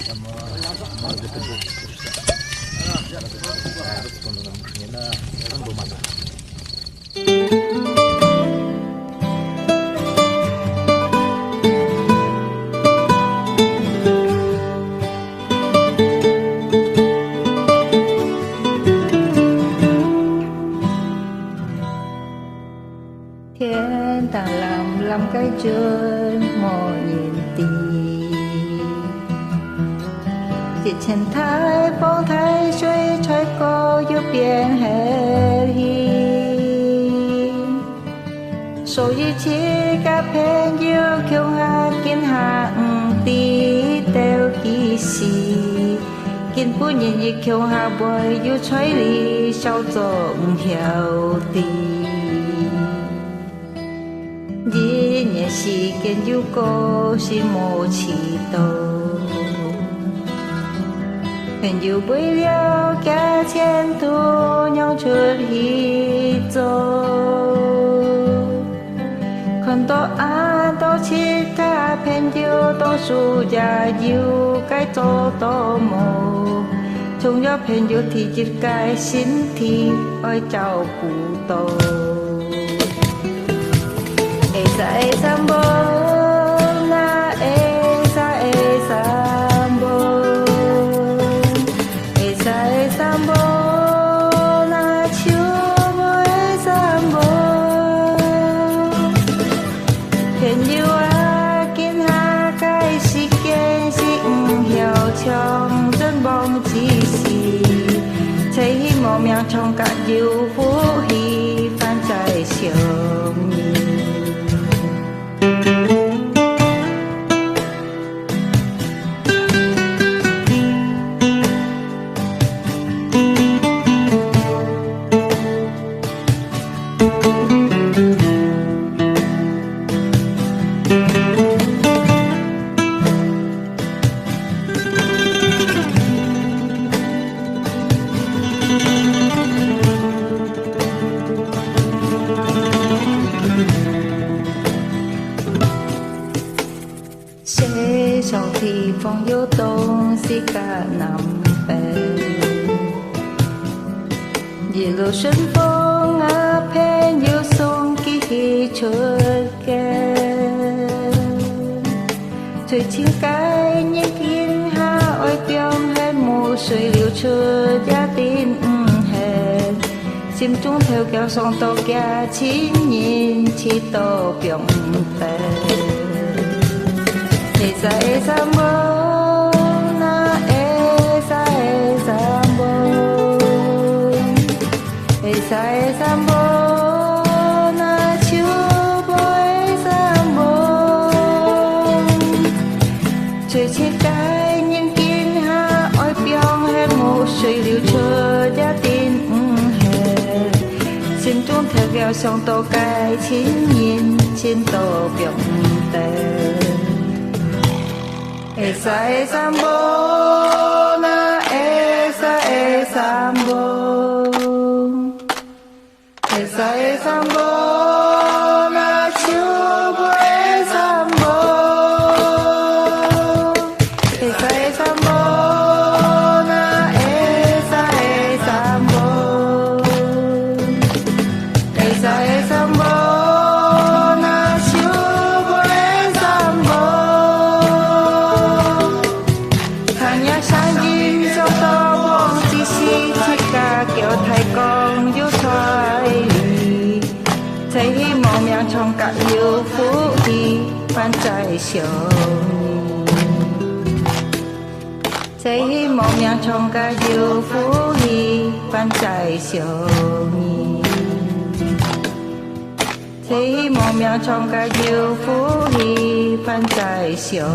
Thiên ta làm cái chân mò nhìn tìm chỉ chân thái phong thái suy trái cô giúp biển hệ hi số ý chí cả phen yêu kiêu hạ kiến hạng tí teo kỳ sĩ kiến bút nhìn như kiêu hạ bồi yêu trái lý sau rộng hiểu tình nhị nhẹ sĩ kiến yêu cô sĩ mô chỉ tô hẹn yêu bối liao cả trên tu nhau trượt hi dô còn tô á tô chi cả hẹn yêu tô su gia yêu cái tô tô mô chung nhớ hẹn yêu thì chỉ cái xin thì ôi chào cụ tô Esa sambo na esa sambo esa sambo na chubo sambo Hẹn yêu a kiến ha cái si kiến si hiểu trong dân bóng chỉ si thấy hi mò miang trong cả yêu phú hi phan trái siêu sẽ sau thì phong yêu tôn si cả nằm bền vì lộ xuân phong á phen yêu sông kỳ khi trôi kề trời chiếc cái nhé kín ha ôi piong hết mù suy liều chưa gia tin hẹn chim trung theo kéo sông tô kia chỉ nhìn chỉ tô piong tè esa sambo na esa sambo esa sambo na chubo sambo trời chiếc cái những kín ha ôi piong hết một suy liều chờ gia tin hẹn xin trung theo kéo sông tô cái chín nhìn trên tô piong tè Esa sambo na esa sambo esa sambo na chubo sambo esa sambo na esa sambo esa sambo na chubo sambo nhà sáng dinh trong to bóng chỉ si chỉ cả kiểu thầy con yêu thoại thấy hi mong nhang trong cả yêu phú thì phan trái siêu thấy hi mong nhang trong cả yêu phú thì phan trái siêu thấy hi mong nhang trong cả yêu phú thì phan trái siêu